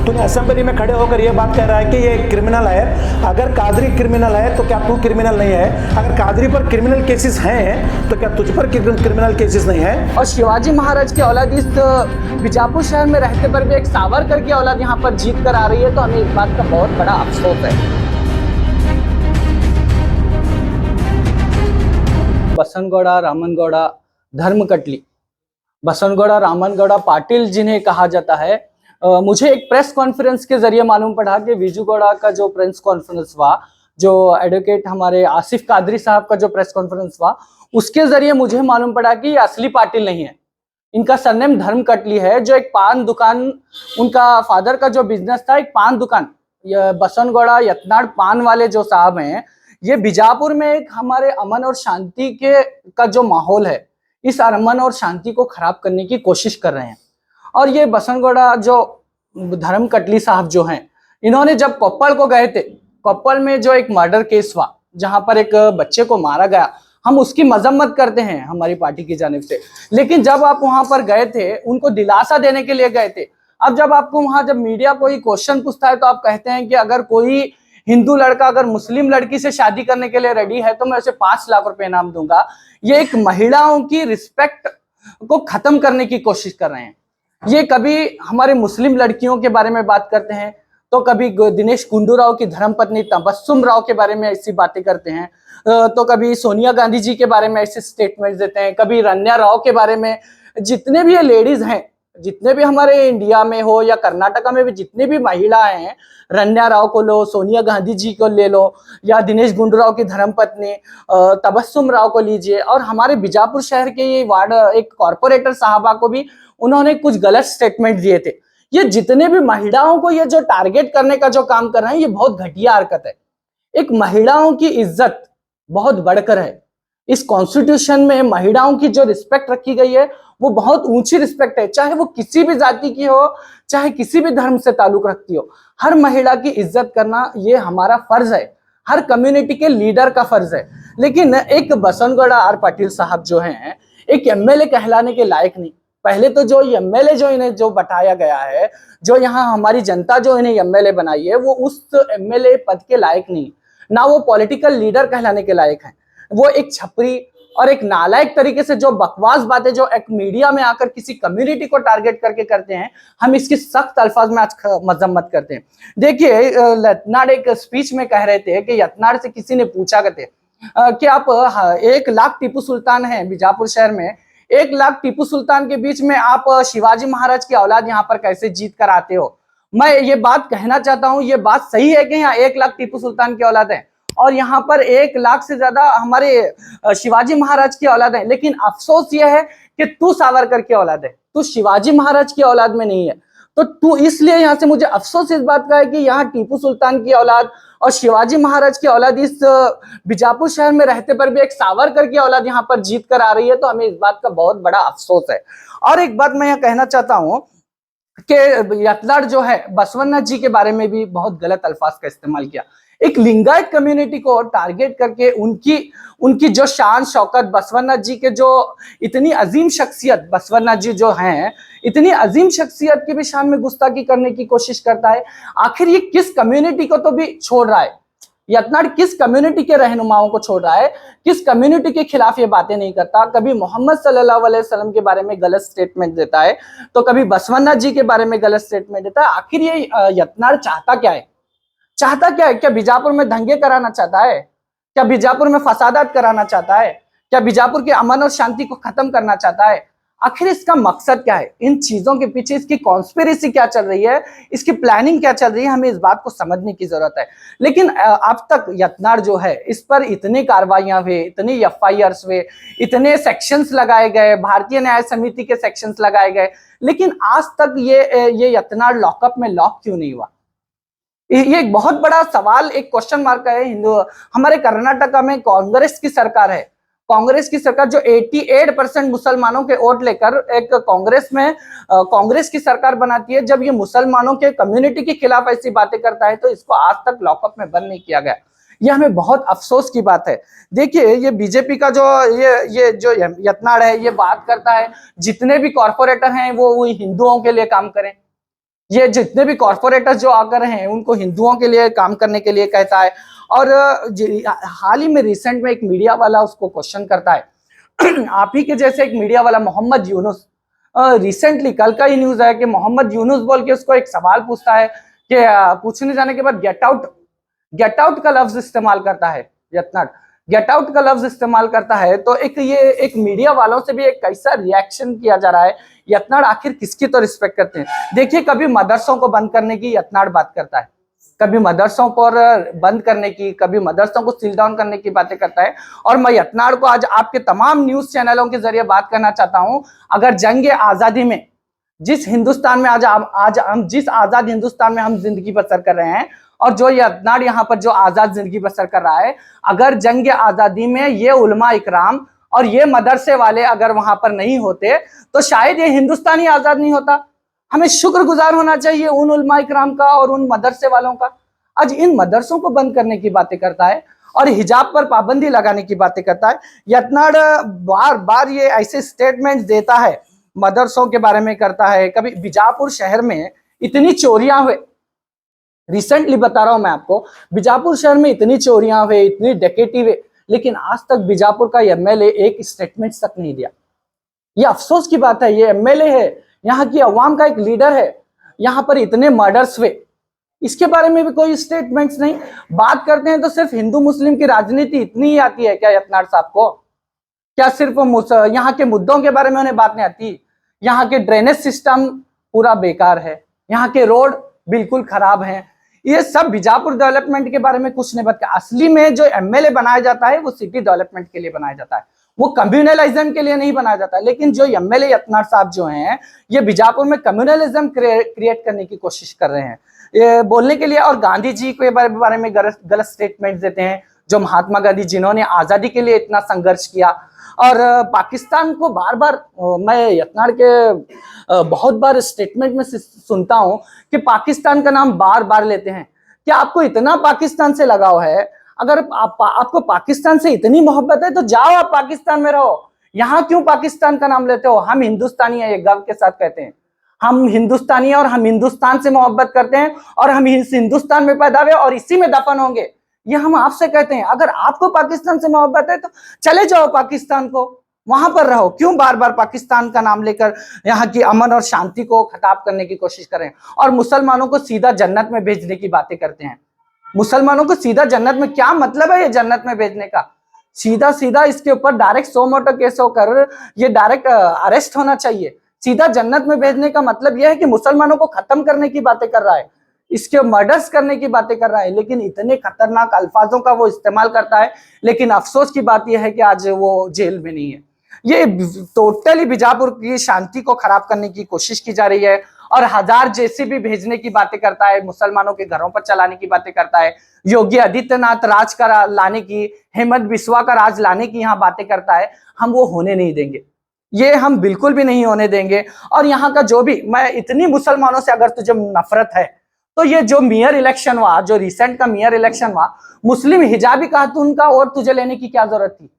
तूने असेंबली में खड़े होकर ये बात कह रहा है कि ये क्रिमिनल है। अगर कादरी क्रिमिनल है तो क्या तू क्रिमिनल नहीं है? अगर कादरी पर क्रिमिनल केसेस हैं तो क्या तुझ पर क्रिमिनल केसेस नहीं है? और शिवाजी महाराज की औलाद इस बीजापुर शहर में रहते पर भी एक सावरकर की औलाद यहाँ पर जीत कर आ रही है, तो हमें इस बात का बहुत बड़ा अफसोस है। बसनगौड़ा, रामनगौड़ा, धर्मकटली, बसनगौड़ा, रामनगौड़ा पाटिल जिन्हें कहा जाता है, मुझे एक प्रेस कॉन्फ्रेंस के जरिए मालूम पड़ा कि विजूगौड़ा का जो प्रेस कॉन्फ्रेंस हुआ, जो एडवोकेट हमारे आसिफ कादरी साहब का जो प्रेस कॉन्फ्रेंस हुआ, उसके जरिए मुझे मालूम पड़ा कि ये असली पाटिल नहीं है। इनका सरनेम धर्मकटली है, जो एक पान दुकान, उनका फादर का जो बिजनेस था एक पान दुकान, बसनगौड़ा यतनाड़ पान वाले जो साहब हैं, ये बीजापुर में एक हमारे अमन और शांति के का जो माहौल है, इस अमन और शांति को खराब करने की कोशिश कर रहे हैं। और ये बसनगौड़ा जो धर्मकटली साहब जो हैं, इन्होंने जब कोप्पल को गए थे, कोप्पल में जो एक मर्डर केस हुआ जहां पर एक बच्चे को मारा गया, हम उसकी मजम्मत करते हैं हमारी पार्टी की जानिब से। लेकिन जब आप वहां पर गए थे, उनको दिलासा देने के लिए गए थे। अब जब आपको वहां जब मीडिया कोई क्वेश्चन पूछता है तो आप कहते हैं कि अगर कोई हिंदू लड़का अगर मुस्लिम लड़की से शादी करने के लिए रेडी है तो मैं उसे 5 लाख रुपए इनाम दूंगा। ये एक महिलाओं की रिस्पेक्ट को खत्म करने की कोशिश कर रहे हैं। ये कभी हमारे मुस्लिम लड़कियों के बारे में बात करते हैं, तो कभी दिनेश गुंडूराव की धर्मपत्नी तबस्सुम राव के बारे में ऐसी बातें करते हैं, तो कभी सोनिया गांधी जी के बारे में ऐसे स्टेटमेंट देते हैं, कभी रन्या राव के बारे में। जितने भी ये लेडीज हैं, जितने भी हमारे इंडिया में हो या कर्नाटका में भी जितने भी महिलाएं हैं, रन्या राव को लो, सोनिया गांधी जी को ले लो, या दिनेश गुंडूराव की धर्मपत्नी तबस्सुम राव को लीजिए, और हमारे बीजापुर शहर के ये वार्ड एक कॉर्पोरेटर साहबा को भी उन्होंने कुछ गलत स्टेटमेंट दिए थे। ये जितने भी महिलाओं को ये जो टारगेट करने का जो काम कर रहे हैं, ये बहुत घटिया हरकत है। एक महिलाओं की इज्जत बहुत बढ़कर है। इस कॉन्स्टिट्यूशन में महिलाओं की जो रिस्पेक्ट रखी गई है वो बहुत ऊंची रिस्पेक्ट है, चाहे वो किसी भी जाति की हो, चाहे किसी भी धर्म से ताल्लुक रखती हो। हर महिला की इज्जत करना ये हमारा फर्ज है, हर कम्युनिटी के लीडर का फर्ज है। लेकिन एक बसनगौड़ा आर पाटिल साहब जो हैं, एक एमएलए कहलाने के लायक नहीं। पहले तो जो एमएलए जो इन्हें जो बताया गया है, जो यहाँ हमारी जनता जो इन्हें एमएलए बनाई है, वो उस एमएलए पद के लायक नहीं, ना वो पॉलिटिकल लीडर कहलाने के लायक है। वो एक छपरी और एक नालायक तरीके से जो बकवास बातें जो एक मीडिया में आकर किसी कम्युनिटी को टारगेट करके करते हैं, हम इसकी सख्त अल्फाज में आज मजम्मत करते हैं। देखिए, यतनाड़ एक स्पीच में कह रहे थे कि यतनाड़ से किसी ने पूछा करते कि आप 1 लाख टीपू सुल्तान हैं बीजापुर शहर में, 1 लाख टीपू सुल्तान के बीच में आप शिवाजी महाराज की औलाद यहाँ पर कैसे जीत कर आते हो? मैं ये बात कहना चाहता हूँ, ये बात सही है कि यहाँ 1 लाख टीपू सुल्तान की औलाद है और यहाँ पर 1 लाख से ज्यादा हमारे शिवाजी महाराज की औलाद है। लेकिन अफसोस यह है कि तू सावरकर की औलाद है, तू शिवाजी महाराज की औलाद में नहीं है। तो तू, इसलिए यहाँ से मुझे अफसोस इस बात का है कि यहाँ टीपू सुल्तान की औलाद और शिवाजी महाराज की औलाद इस बीजापुर शहर में रहते पर भी एक सावरकर की औलाद यहाँ पर जीत कर आ रही है, तो हमें इस बात का बहुत बड़ा अफसोस है। और एक बात मैं यहाँ कहना चाहता हूँ कि यतनाड़ जो है, बसवन्ना जी के बारे में भी बहुत गलत अल्फाज का इस्तेमाल किया। एक लिंगायत कम्युनिटी को टारगेट करके उनकी जो शान शौकत, बसवन्ना जी के जो इतनी अजीम शख्सियत, बसवन्ना जी जो हैं, इतनी अजीम शख्सियत की भी शान में गुस्ताखी करने की कोशिश करता है। आखिर ये किस कम्युनिटी को तो भी छोड़ रहा है? यतनाड़ किस कम्युनिटी के रहनुमाओं को छोड़ रहा है? किस कम्युनिटी के खिलाफ ये बातें नहीं करता? कभी मोहम्मद सल्लल्लाहु अलैहि वसल्लम के बारे में गलत स्टेटमेंट देता है, तो कभी बसवन्ना जी के बारे में गलत स्टेटमेंट देता है। आखिर ये यतनाड़ चाहता क्या है? चाहता क्या है? क्या बीजापुर में दंगे कराना चाहता है? क्या बीजापुर में फसादात कराना चाहता है? क्या बीजापुर के अमन और शांति को खत्म करना चाहता है? आखिर इसका मकसद क्या है? इन चीजों के पीछे इसकी कॉन्स्पिरेसी क्या चल रही है, इसकी प्लानिंग क्या चल रही है, हमें इस बात को समझने की जरूरत है। लेकिन अब तक यतनाड़ जो है, इस पर इतनी कार्रवाइयां हुए, इतने एफआईआर्स हुए, इतने सेक्शंस लगाए गए, भारतीय न्याय समिति के सेक्शंस लगाए गए, लेकिन आज तक ये यतनाड़ लॉकअप में लॉक क्यों नहीं हुआ? ये एक बहुत बड़ा सवाल, एक क्वेश्चन मार्क है। हमारे कर्नाटका में कांग्रेस की सरकार है, कांग्रेस की सरकार जो 88% मुसलमानों के वोट लेकर एक कांग्रेस की सरकार बनाती है। जब ये मुसलमानों के कम्युनिटी के खिलाफ ऐसी बातें करता है तो इसको आज तक लॉकअप में बंद नहीं किया गया। ये हमें बहुत अफसोस की बात है। देखिए, ये बीजेपी का जो ये जो यतनाड़ है, ये बात करता है जितने भी कॉर्पोरेटर हैं वो हिंदुओं के लिए काम करें, ये जितने भी कॉर्पोरेटर्स जो आकर हैं उनको हिंदुओं के लिए काम करने के लिए कहता है। और हाल ही में रिसेंट में एक मीडिया वाला उसको क्वेश्चन करता है आप ही के जैसे एक मीडिया वाला मोहम्मद यूनुस, रिसेंटली कल का ही न्यूज है कि मोहम्मद यूनुस बोल के उसको एक सवाल पूछता है कि पूछने जाने के बाद गेट आउट का लफ्ज इस्तेमाल करता है यत्नाड़, गेट आउट का लफ्ज इस्तेमाल करता है। तो एक मीडिया वालों से भी एक कैसा रिएक्शन किया जा रहा है। यत्नाड़ आखिर किसकी तो रिस्पेक्ट करते हैं। देखिए, कभी मदरसों को बंद करने की यत्नाड़ बात करता है, कभी मदरसों पर बंद करने की, कभी मदरसों को सील डाउन करने की बातें करता है। और मैं यत्नाड़ को आज आपके तमाम न्यूज चैनलों के जरिए बात करना चाहता हूं, अगर जंग आजादी में जिस हिंदुस्तान में आज हम जिस आजाद हिंदुस्तान में हम जिंदगी बसर कर रहे हैं और जो यत्नाड़ यहाँ पर जो आजाद जिंदगी बसर कर रहा है, अगर जंग आजादी में ये उलमा इकराम और ये मदरसे वाले अगर वहां पर नहीं होते तो शायद ये हिंदुस्तान ही आजाद नहीं होता। हमें शुक्रगुजार होना चाहिए उन उलमा इकराम का और उन मदरसे वालों का। आज इन मदरसों को बंद करने की बातें करता है और हिजाब पर पाबंदी लगाने की बातें करता है। यत्नाड़ बार बार ये ऐसे स्टेटमेंट्स देता है, मदरसों के बारे में करता है। कभी बीजापुर शहर में इतनी चोरियां हुए, रिसेंटली बता रहा हूं मैं आपको, बीजापुर शहर में इतनी चोरियां हुए, इतनी डकैती हुए, लेकिन आज तक बीजापुर का एमएलए एक स्टेटमेंट तक नहीं दिया। ये अफसोस की बात है। ये एमएलए है, यहाँ की अवाम का एक लीडर है, यहाँ पर इतने मर्डर्स हुए, इसके बारे में भी कोई स्टेटमेंट्स नहीं। बात करते हैं तो सिर्फ हिंदू मुस्लिम की राजनीति इतनी ही आती है क्या यत्नाड़ साहब को? क्या सिर्फ यहाँ के मुद्दों के बारे में उन्हें बात नहीं आती? यहाँ के ड्रेनेज सिस्टम पूरा बेकार है, यहाँ के रोड बिल्कुल खराब हैं। ये सब बीजापुर डेवलपमेंट के बारे में कुछ नहीं बताया। असली में जो एमएलए बनाया जाता है वो सिटी डेवलपमेंट के लिए बनाया जाता है, वो कम्युनलिज्म के लिए नहीं बनाया जाता। लेकिन जो एमएलए यत्नाड़ साहब जो हैं, ये बीजापुर में कम्युनलिज्म क्रिएट करने की कोशिश कर रहे हैं ये बोलने के लिए, और गांधी जी के बारे में गलत स्टेटमेंट देते हैं। जो महात्मा गांधी जिन्होंने आजादी के लिए इतना संघर्ष किया, और पाकिस्तान को बार बार मैं यत्नाड़ के बहुत बार स्टेटमेंट में सुनता हूं कि पाकिस्तान का नाम बार बार लेते हैं। क्या आपको इतना पाकिस्तान से लगाव है? अगर आपको पाकिस्तान से इतनी मोहब्बत है तो जाओ आप पाकिस्तान में रहो, यहाँ क्यों पाकिस्तान का नाम लेते हो? हम हिंदुस्तानी है, ये गर्व के साथ कहते हैं। हम हिंदुस्तानी है और हम हिंदुस्तान से मोहब्बत करते हैं और हम इस हिंदुस्तान में पैदा हुए और इसी में दफन होंगे, ये हम आपसे कहते हैं। अगर आपको पाकिस्तान से मोहब्बत है तो चले जाओ पाकिस्तान को, वहां पर रहो। क्यों बार बार पाकिस्तान का नाम लेकर यहाँ की अमन और शांति को खराब करने की कोशिश करें और मुसलमानों को सीधा जन्नत में भेजने की बातें करते हैं? मुसलमानों को सीधा जन्नत में, क्या मतलब है ये जन्नत में भेजने का? सीधा सीधा इसके ऊपर डायरेक्ट सो मोटो केस होकर ये डायरेक्ट अरेस्ट होना चाहिए। सीधा जन्नत में भेजने का मतलब यह है कि मुसलमानों को खत्म करने की बातें कर रहा है, इसके मर्डर्स करने की बातें कर रहा है, लेकिन इतने खतरनाक अल्फाजों का वो इस्तेमाल करता है। लेकिन अफसोस की बात यह है कि आज वो जेल में नहीं है। ये टोटली बीजापुर की शांति को खराब करने की कोशिश की जा रही है और 1000 जेसीबी भेजने की बातें करता है, मुसलमानों के घरों पर चलाने की बातें करता है, योगी आदित्यनाथ राज का लाने की, हेमंत बिस्वा का राज लाने की यहाँ बातें करता है। हम वो होने नहीं देंगे, ये हम बिल्कुल भी नहीं होने देंगे। और यहाँ का जो भी, मैं इतनी मुसलमानों से अगर तुझे नफरत है तो ये जो मेयर इलेक्शन हुआ, जो रिसेंट का मेयर इलेक्शन हुआ, मुस्लिम हिजाबी खातून का और तुझे लेने की क्या जरूरत थी?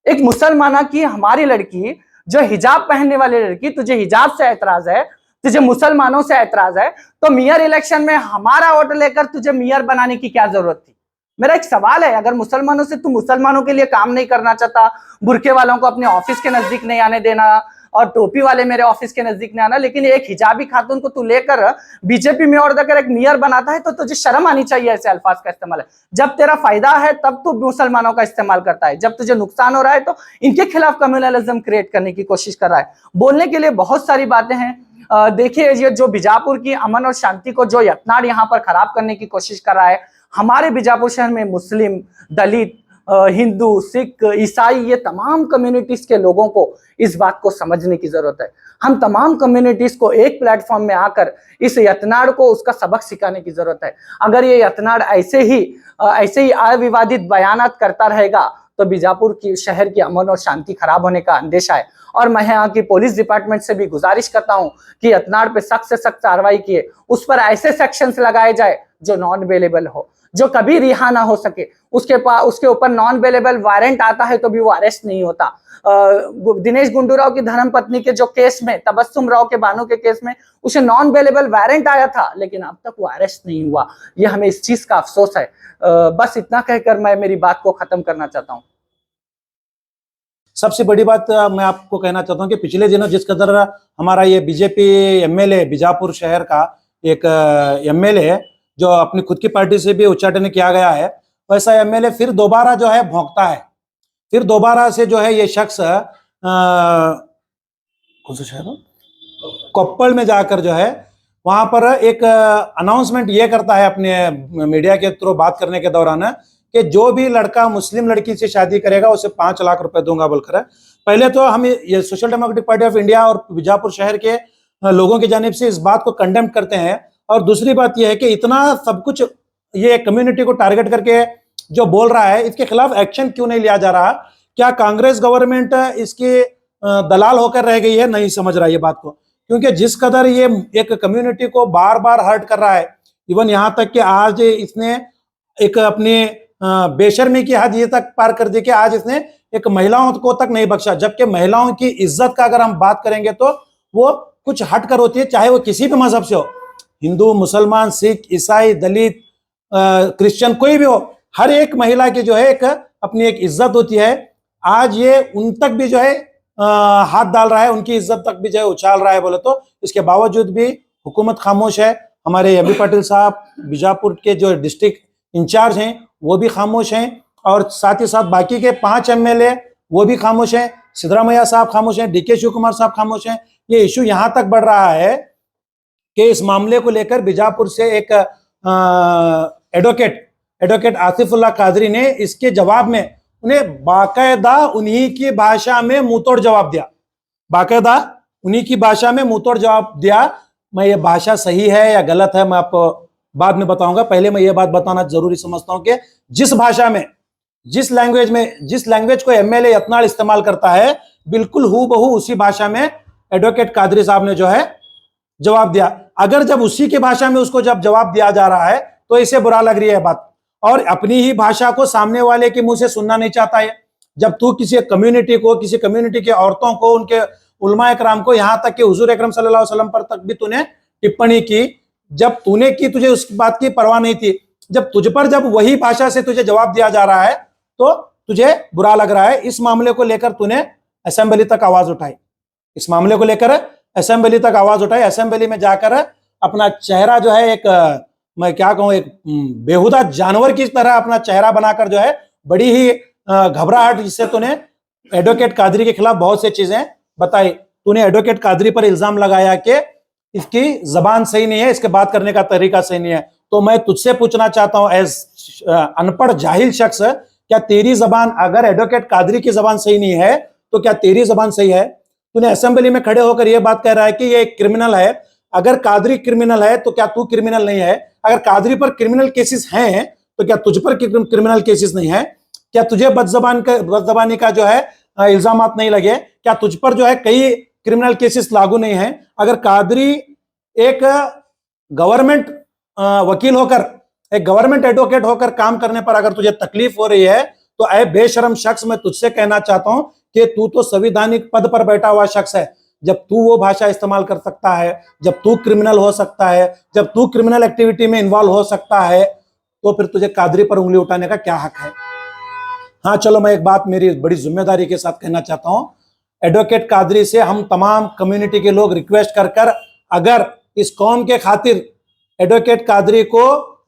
एक मुसलमाना की, हमारी लड़की जो हिजाब पहनने वाली लड़की, तुझे हिजाब से ऐतराज है, तुझे मुसलमानों से ऐतराज है, तो मेयर इलेक्शन में हमारा वोट लेकर तुझे मेयर बनाने की क्या जरूरत थी? मेरा एक सवाल है, अगर मुसलमानों से, तू मुसलमानों के लिए काम नहीं करना चाहता, बुरके वालों को अपने ऑफिस के नजदीक नहीं आने देना और टोपी वाले मेरे ऑफिस के नजदीक नहीं आना, लेकिन एक हिजाबी खातून को तू लेकर बीजेपी में और देकर एक मेयर बनाता है, तो तुझे शर्म आनी चाहिए ऐसे अल्फाज का इस्तेमाल है। जब तेरा फायदा है तब तू मुसलमानों का इस्तेमाल करता है, जब तुझे नुकसान हो रहा है तो इनके खिलाफ कम्युनलिज्म क्रिएट करने की कोशिश कर रहा है। बोलने के लिए बहुत सारी बातें हैं। देखिए, ये जो बीजापुर की अमन और शांति को जो यत्नाड़ यहाँ पर खराब करने की कोशिश कर रहा है, हमारे बीजापुर शहर में मुस्लिम, दलित, हिंदू, सिख, ईसाई, ये तमाम कम्युनिटीज के लोगों को इस बात को समझने की जरूरत है। हम तमाम कम्युनिटीज को एक प्लेटफॉर्म में आकर इस यत्नाड़ को उसका सबक सिखाने की जरूरत है। अगर ये यत्नाड़ ऐसे ही अविवादित बयानात करता रहेगा तो बीजापुर की शहर की अमन और शांति खराब होने का अंदेशा है। और मैं यहाँ की पुलिस डिपार्टमेंट से भी गुजारिश करता हूँ कि यत्नाड़ पे सख्त से सख्त कार्रवाई किए, उस पर ऐसे सेक्शंस लगाए जाए जो नॉन अवेलेबल हो, जो कभी रिहा ना हो सके, उसके ऊपर नॉन बेलेबल वारंट आता है तो भी वो अरेस्ट नहीं होता। दिनेश गुंडूराव की धर्म पत्नी के जो केस में, तबस्सुम राव के बानो के केस में, उसे नॉन बेलेबल वारंट आया था लेकिन अब तक वो अरेस्ट नहीं हुआ। ये हमें इस चीज का अफसोस है। बस इतना कहकर मैं मेरी बात को खत्म करना चाहता हूँ। सबसे बड़ी बात मैं आपको कहना चाहता हूं कि पिछले दिनों जिस कदर हमारा ये बीजेपी एमएलए बीजापुर शहर का एक एमएलए जो अपनी खुद की पार्टी से भी उच्चाटन किया गया है, वैसा एमएलए फिर दोबारा जो है भौंकता है। फिर दोबारा से जो है ये शख्स कौन सा शहर कोप्पल में जाकर जो है वहां पर एक अनाउंसमेंट ये करता है अपने मीडिया के थ्रू बात करने के दौरान कि जो भी लड़का मुस्लिम लड़की से शादी करेगा उसे 5 लाख रुपए दूंगा बोलकर। पहले तो हम ये social democratic party of India और बीजापुर शहर के लोगों की जानिब से इस बात को कंडेम करते हैं। और दूसरी बात यह है कि इतना सब कुछ ये कम्युनिटी को टारगेट करके जो बोल रहा है, इसके खिलाफ एक्शन क्यों नहीं लिया जा रहा? क्या कांग्रेस गवर्नमेंट इसकी दलाल होकर रह गई है? नहीं समझ रहा ये बात को, क्योंकि जिस कदर ये एक कम्युनिटी को बार बार हर्ट कर रहा है, इवन यहाँ तक कि आज इसने एक अपनी बेशर्मी की हद ये तक पार कर दी कि आज इसने एक महिलाओं को तक नहीं बख्शा। जबकि महिलाओं की इज्जत का अगर हम बात करेंगे तो वो कुछ हट कर होती है, चाहे वो किसी भी मजहब से हो, हिंदू, मुसलमान, सिख, ईसाई, दलित, क्रिश्चियन, कोई भी हो, हर एक महिला की जो है एक अपनी एक इज्जत होती है। आज ये उन तक भी जो है हाथ डाल रहा है, उनकी इज्जत तक भी जो है उछाल रहा है बोले तो। इसके बावजूद भी हुकूमत खामोश है। हमारे एमबी पाटिल साहब बीजापुर के जो डिस्ट्रिक्ट इंचार्ज हैं वो भी खामोश हैं, और साथ ही साथ बाकी के 5 एमएलए वो भी खामोश हैं। सिद्धरामैया साहब खामोश हैं, डीके शिव कुमार साहब खामोश हैं। ये इशू यहां तक बढ़ रहा है कि इस मामले को लेकर बीजापुर से एक एडवोकेट आसिफुल्लाह कादरी ने इसके जवाब में उन्हें बाकायदा उन्हीं की भाषा में मुंहतोड़ जवाब दिया। बाकायदा उन्हीं की भाषा में मुंहतोड़ जवाब दिया। मैं ये भाषा सही है या गलत है मैं आपको बाद में बताऊंगा। पहले मैं ये बात बताना जरूरी समझता हूं कि जिस भाषा में, जिस लैंग्वेज को एमएलए यत्नाल इस्तेमाल करता है, बिल्कुल हूबहू उसी भाषा में एडवोकेट कादरी साहब ने जो है जवाब दिया। अगर जब उसी की भाषा में उसको जब जवाब दिया जा रहा है तो इसे बुरा लग रही है बात, और अपनी ही भाषा को सामने वाले के मुंह से सुनना नहीं चाहता है। जब तू किसी कम्युनिटी को, किसी कम्युनिटी के औरतों को, उनके उलमा इकराम को, यहां तक कि हुजूर अकरम सल्लल्लाहु अलैहि वसल्लम पर तक भी तूने टिप्पणी की, जब तूने की, तुझे उस बात की परवाह नहीं थी। जब तुझ पर जब वही भाषा से तुझे जवाब दिया जा रहा है तो तुझे बुरा लग रहा है। इस मामले को लेकर तूने असेंबली तक आवाज उठाई, इस मामले को लेकर असेंबली तक आवाज उठाई। असेंबली में जाकर अपना चेहरा जो है एक, मैं क्या कहूं, एक बेहुदा जानवर की तरह अपना चेहरा बनाकर जो है बड़ी ही घबराहट जिससे तूने एडवोकेट कादरी के खिलाफ बहुत सी चीजें बताई। तूने एडवोकेट कादरी पर इल्जाम लगाया कि इसकी जबान सही नहीं है, इसके बात करने का तरीका सही नहीं है। तो मैं तुझसे पूछना चाहता हूं एज अनपढ़ जाहिल शख्स, क्या तेरी जबान, अगर एडवोकेट कादरी की जबान सही नहीं है तो क्या तेरी जबान सही है? तूने असेंबली में खड़े होकर यह बात कह रहा है कि ये क्रिमिनल है। अगर कादरी क्रिमिनल है तो क्या तू क्रिमिनल नहीं है? अगर कादरी पर क्रिमिनल केसेस हैं तो क्या तुझ पर क्रिमिनल केसेस नहीं है? क्या तुझे बदजबानी का जो है इल्जामात नहीं लगे? क्या तुझ पर जो है कई क्रिमिनल केसेस लागू नहीं है? अगर कादरी एक गवर्नमेंट वकील होकर, एक गवर्नमेंट एडवोकेट होकर काम करने पर अगर तुझे तकलीफ हो रही है तो ऐ बेशरम शख्स, मैं तुझसे कहना चाहता हूं कि तू तो संवैधानिक पद पर बैठा हुआ शख्स है। जब तू वो भाषा इस्तेमाल कर सकता है, जब तू क्रिमिनल हो सकता है, जब तू क्रिमिनल एक्टिविटी में इन्वॉल्व हो सकता है, तो फिर तुझे कादरी पर उंगली उठाने का क्या हक है? हाँ चलो, मैं एक बात मेरी बड़ी जिम्मेदारी के साथ कहना चाहता हूं। एडवोकेट कादरी से हम तमाम कम्युनिटी के लोग रिक्वेस्ट कर अगर इस कौम के खातिर एडवोकेट कादरी को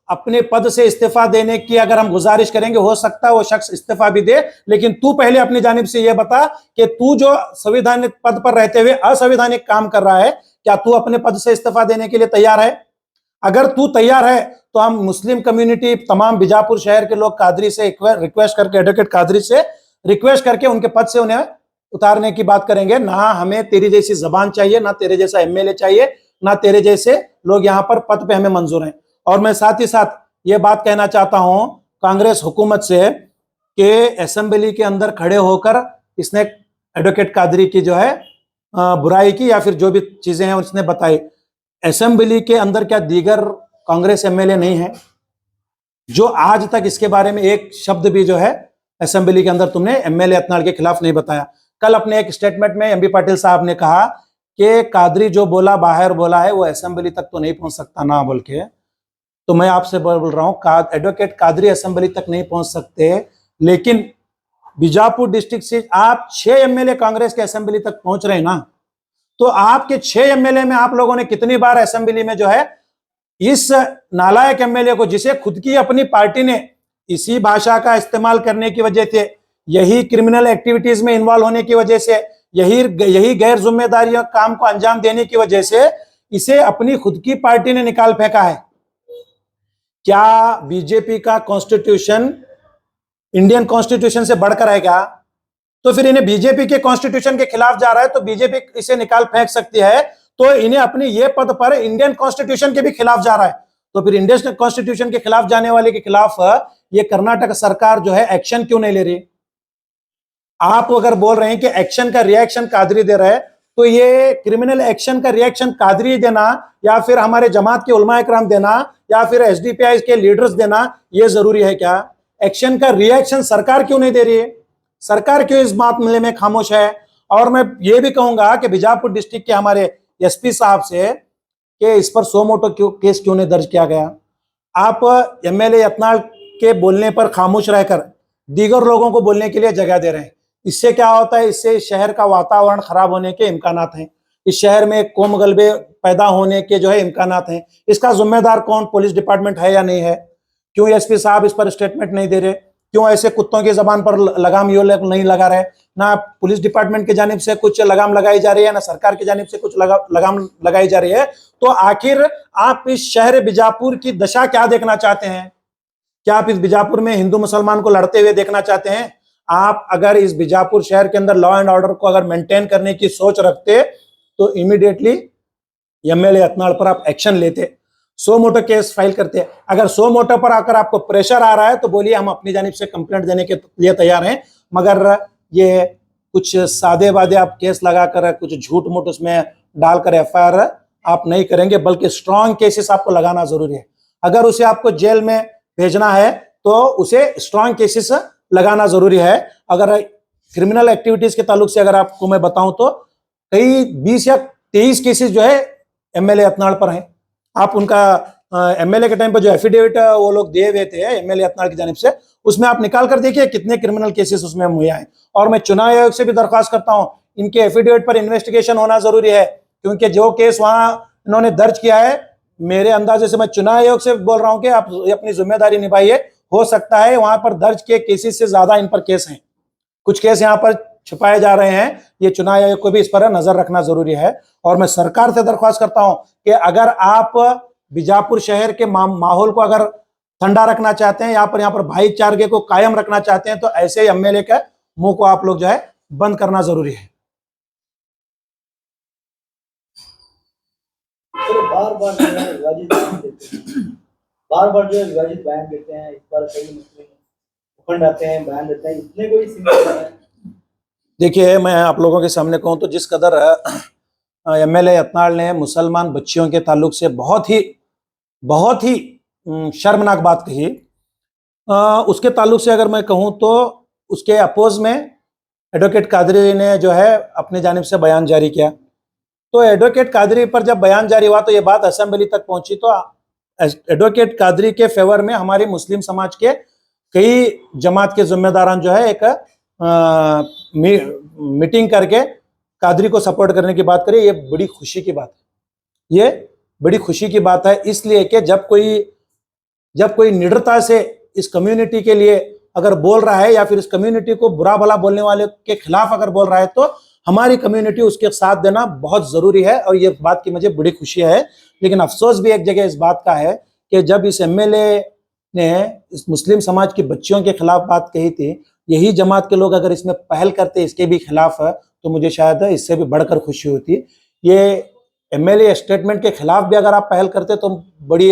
अपने पद से इस्तीफा देने की अगर हम गुजारिश करेंगे, हो सकता है वो शख्स इस्तीफा भी दे। लेकिन तू पहले अपनी जानिब से यह बता कि तू जो संवैधानिक पद पर रहते हुए असंवैधानिक काम कर रहा है, क्या तू अपने पद से इस्तीफा देने के लिए तैयार है? अगर तू तैयार है तो हम मुस्लिम कम्युनिटी, तमाम बीजापुर शहर के लोग कादरी से रिक्वेस्ट करके, एडवोकेट कादरी से रिक्वेस्ट करके उनके पद से उन्हें उतारने की बात करेंगे। ना हमें तेरी जैसी जबान चाहिए, ना तेरे जैसा एमएलए चाहिए, ना तेरे जैसे लोग यहाँ पर पद पे हमें मंजूर हैं। और मैं साथ ही साथ ये बात कहना चाहता हूं कांग्रेस हुकूमत से कि असेंबली के अंदर खड़े होकर इसने एडवोकेट कादरी की जो है बुराई की या फिर जो भी चीजें हैं उसने बताई। असेंबली के अंदर क्या दीगर कांग्रेस एमएलए नहीं है? जो आज तक इसके बारे में एक शब्द भी जो है असेंबली के अंदर तुमने एमएलए यत्नाल के खिलाफ नहीं बताया। कल अपने एक स्टेटमेंट में एमबी पाटिल साहब ने कहा कि कादरी जो बोला बाहर बोला है वो असेंबली तक तो नहीं पहुंच सकता ना बोल के। तो मैं आपसे बोल रहा हूं एडवोकेट कादरी असेंबली तक नहीं पहुंच सकते, लेकिन बीजापुर डिस्ट्रिक्ट से आप 6 एमएलए कांग्रेस के असेंबली तक पहुंच रहे हैं ना, तो आपके 6 एमएलए में आप लोगों ने कितनी बार असेंबली में जो है इस नालायक एमएलए को, जिसे खुद की अपनी पार्टी ने इसी भाषा का इस्तेमाल करने की वजह से, यही क्रिमिनल एक्टिविटीज में इन्वॉल्व होने की वजह से, यही गैर जिम्मेदारी काम को अंजाम देने की वजह से इसे अपनी खुद की पार्टी ने निकाल फेंका है। क्या बीजेपी का कॉन्स्टिट्यूशन इंडियन कॉन्स्टिट्यूशन से बढ़कर है क्या? तो फिर इन्हें बीजेपी के कॉन्स्टिट्यूशन के खिलाफ जा रहा है तो बीजेपी इसे निकाल फेंक सकती है, तो इन्हें अपनी ये पद पर इंडियन कॉन्स्टिट्यूशन के भी खिलाफ जा रहा है। तो फिर इंडियन कॉन्स्टिट्यूशन के खिलाफ जाने वाले के खिलाफ ये कर्नाटक सरकार जो है एक्शन क्यों नहीं ले रही? आप अगर बोल रहे हैं कि एक्शन का रिएक्शन कादरी दे रहा है, तो ये क्रिमिनल एक्शन का रिएक्शन कादरी देना या फिर हमारे जमात के उलमा इकराम देना या फिर एसडीपीआई के लीडर्स देना ये जरूरी है क्या? एक्शन का रिएक्शन सरकार क्यों नहीं दे रही है? सरकार क्यों इस मामले में खामोश है? और मैं ये भी कहूंगा कि बीजापुर डिस्ट्रिक्ट के हमारे एसपी साहब से कि इस पर सो मोटो केस क्यों नहीं दर्ज किया गया? आप एमएलए यत्नाल के बोलने पर खामोश रहकर दीगर लोगों को बोलने के लिए जगह दे रहे हैं। इससे क्या होता है? इससे इस शहर का वातावरण खराब होने के इम्कानात हैं, इस शहर में कौम गलबे पैदा होने के जो है इम्कानात हैं। इसका जिम्मेदार कौन? पुलिस डिपार्टमेंट है या नहीं है? क्यों एसपी साहब इस पर स्टेटमेंट नहीं दे रहे? क्यों ऐसे कुत्तों की जबान पर लगाम यो नहीं लगा रहे? ना पुलिस डिपार्टमेंट की जानिब से कुछ लगाम लगाई जा रही है, ना सरकार की जानिब से कुछ लगाम लगाई जा रही है। तो आखिर आप इस शहर बीजापुर की दशा क्या देखना चाहते हैं? क्या आप इस बीजापुर में हिंदू मुसलमान को लड़ते हुए देखना चाहते हैं? आप अगर इस बीजापुर शहर के अंदर लॉ एंड ऑर्डर को अगर मेंटेन करने की सोच रखते तो इमीडिएटली एमएलए यत्नाल पर आप एक्शन लेते, सो मोटो केस फाइल करते। अगर सो मोटो पर आकर आपको प्रेशर आ रहा है तो बोलिए, हम अपनी जानिब से कंप्लेंट देने के लिए तैयार हैं, मगर ये कुछ सादे वादे आप केस लगाकर कुछ झूठ मूठ उसमें डालकर एफआईआर आप नहीं करेंगे, बल्कि स्ट्रांग केसेस आपको लगाना जरूरी है। अगर उसे आपको जेल में भेजना है तो उसे स्ट्रांग केसेस लगाना जरूरी है। अगर क्रिमिनल एक्टिविटीज के ताल्लुक से अगर आपको मैं बताऊं तो कई 20 या 23 केसेस जो है एमएलए यत्नाल पर हैं। आप उनका एमएलए के टाइम पर जो एफिडेविट वो लोग दिए हुए थे एमएलए यत्नाल की जानिब से, उसमें आप निकाल कर देखिए कितने क्रिमिनल केसेस उसमें मुहैया हैं। और मैं चुनाव आयोग से भी दरख्वास्त करता हूं, इनके एफिडेविट पर इन्वेस्टिगेशन होना जरूरी है, क्योंकि जो केस वहां इन्होंने दर्ज किया है, मेरे अंदाजे से मैं चुनाव आयोग से बोल रहा हूं कि आप अपनी जिम्मेदारी निभाइए। हो सकता है वहां पर दर्ज किए केसेस से ज्यादा इन पर केस हैं, कुछ केस यहाँ पर छुपाए जा रहे हैं। ये चुनाव आयोग को भी इस पर नजर रखना जरूरी है। और मैं सरकार से दरख्वास्त करता हूं कि अगर आप बीजापुर शहर के माहौल को अगर ठंडा रखना चाहते हैं, यहाँ पर भाईचारे को कायम रखना चाहते हैं, तो ऐसे एमएलए के मुंह को आप लोग जो है बंद करना जरूरी है। बार बार जो है विभाजित बयान देते हैं, बार बार जो है विभाजित बयान देते हैं। इस पर कई मुस्लिम मुखंड आते हैं, बयान देते हैं, इतने कोई सिंपल है। देखिए, मैं आप लोगों के सामने कहूं तो जिस कदर एमएलए यत्नाल ने मुसलमान बच्चियों के ताल्लुक से बहुत ही शर्मनाक बात कही, उसके ताल्लुक से अगर मैं कहूं तो उसके अपोज में एडवोकेट कादरी ने जो है अपनी जानिब से बयान जारी किया। तो एडवोकेट कादरी पर जब बयान जारी हुआ तो ये बात असेंबली तक पहुंची, तो एडवोकेट कादरी के फेवर में हमारी मुस्लिम समाज के कई जमात के जिम्मेदारान जो है एक मीटिंग करके कादरी को सपोर्ट करने की बात करें। ये बड़ी खुशी की बात है, ये बड़ी खुशी की बात है, इसलिए कि जब कोई निडरता से इस कम्युनिटी के लिए अगर बोल रहा है या फिर इस कम्युनिटी को बुरा भला बोलने वाले के खिलाफ अगर बोल रहा है, तो हमारी कम्युनिटी उसके साथ देना बहुत जरूरी है। और ये बात की मुझे बड़ी खुशी है। लेकिन अफसोस भी एक जगह इस बात का है कि जब इस एमएलए ने इस मुस्लिम समाज की बच्चियों के खिलाफ बात कही थी, यही जमात के लोग अगर इसमें पहल करते इसके भी खिलाफ, तो मुझे शायद इससे भी बढ़कर खुशी होती। ये एमएलए स्टेटमेंट के खिलाफ भी अगर आप पहल करते तो बड़ी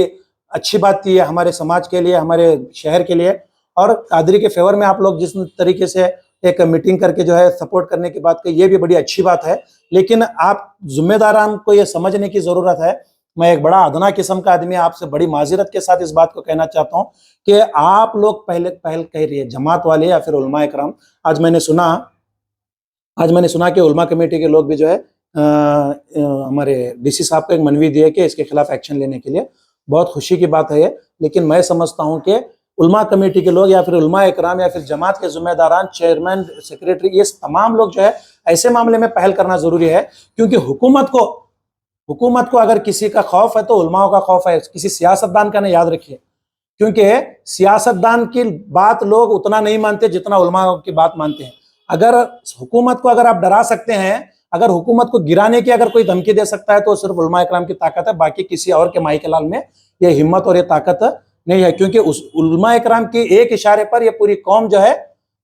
अच्छी बात थी हमारे समाज के लिए, हमारे शहर के लिए। और कादरी के फेवर में आप लोग जिस तरीके से एक मीटिंग करके जो है सपोर्ट करने की बात कही, ये भी बड़ी अच्छी बात है। लेकिन आप जिम्मेदारान को ये समझने की जरूरत है मैं एक बड़ा अदना किस्म का आदमी, आपसे बड़ी माजिरत के साथ इस बात को कहना चाहता हूं कि आप लोग पहले कह रही है जमात वाले या फिर उलमा इकराम। आज मैंने सुना कि उलमा कमेटी के लोग भी जो है हमारे डीसी साहब को एक मनवी दिए कि इसके खिलाफ एक्शन लेने के लिए। बहुत खुशी की बात है ये, लेकिन मैं समझता हूं कि उलमा कमेटी के लोग या फिर उलमा इकराम या फिर जमात के जिम्मेदारान, चेयरमैन, सेक्रेटरी, ये तमाम लोग जो है ऐसे मामले में पहल करना जरूरी है। क्योंकि हुकूमत को अगर किसी का खौफ है तो उलमाओं का खौफ है, किसी सियासतदान का नहीं, याद रखिए। क्योंकि सियासतदान की बात लोग उतना नहीं मानते जितना उलमा की बात मानते हैं। अगर हुकूमत को अगर आप डरा सकते हैं, अगर हुकूमत को गिराने की अगर कोई धमकी दे सकता है तो सिर्फ उलमा इकराम की ताकत है, बाकी किसी और के माई के लाल में ये हिम्मत और ये ताकत नहीं है। क्योंकि उस उलमा इकराम की एक इशारे पर ये पूरी कौम जो है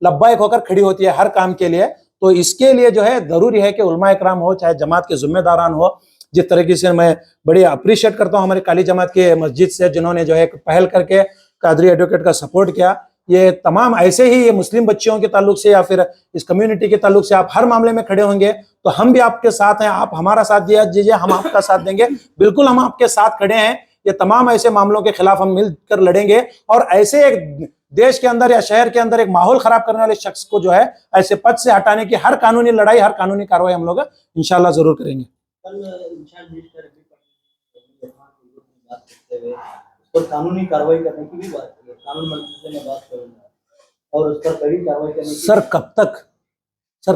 लब्बाइक होकर खड़ी होती है हर काम के लिए। तो इसके लिए जो है जरूरी है कि उलमा इकराम हो, चाहे जमात के जिम्मेदारान हो। जिस तरीके से मैं बड़ी अप्रिशिएट करता हूं हमारी काली जमात के मस्जिद से, जिन्होंने जो है पहल करके कादरी एडवोकेट का सपोर्ट किया। ये तमाम ऐसे ही ये मुस्लिम बच्चियों के ताल्लुक से या फिर इस कम्युनिटी के ताल्लुक से आप हर मामले में खड़े होंगे तो हम भी आपके साथ हैं। आप हमारा साथ दिया दीजिए, हम आपका साथ देंगे। बिल्कुल हम आपके साथ खड़े हैं। ये तमाम ऐसे मामलों के खिलाफ हम मिलकर लड़ेंगे और ऐसे एक देश के अंदर या शहर के अंदर एक माहौल खराब करने वाले शख्स को जो है ऐसे पद से हटाने की हर कानूनी लड़ाई, हर कानूनी कार्रवाई हम लोग इंशाल्लाह जरूर करेंगे। कल इंशाल्लाह मिनिस्टर अभी बात करते हुए उस पर कानूनी कार्रवाई करने की भी बात की है। कानून मंत्री से मैं बात करूंगा और उस पर कड़ी कार्रवाई करने की। सर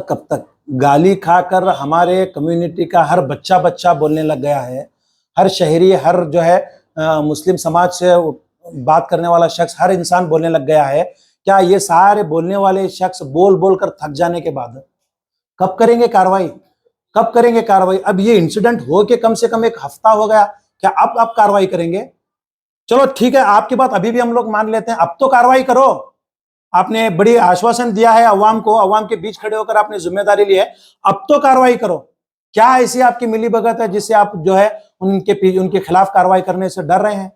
कब तक गाली खाकर हमारे कम्युनिटी का हर बच्चा बोलने लग गया है। हर शहरी, हर जो है मुस्लिम समाज से बात करने वाला शख्स, हर इंसान बोलने लग गया है। क्या ये सारे बोलने वाले शख्स बोल कर थक जाने के बाद कब करेंगे कार्रवाई? अब ये इंसिडेंट हो के कम से कम एक हफ्ता हो गया, क्या अब आप कार्रवाई करेंगे? चलो ठीक है, आपकी बात अभी भी हम लोग मान लेते हैं, अब तो कार्रवाई करो। आपने बड़ी आश्वासन दिया है अवाम को, अवाम के बीच खड़े होकर आपने जिम्मेदारी ली है, अब तो कार्रवाई करो। क्या ऐसी आपकी मिली भगत है जिससे आप जो है उनके खिलाफ कार्रवाई करने से डर रहे हैं?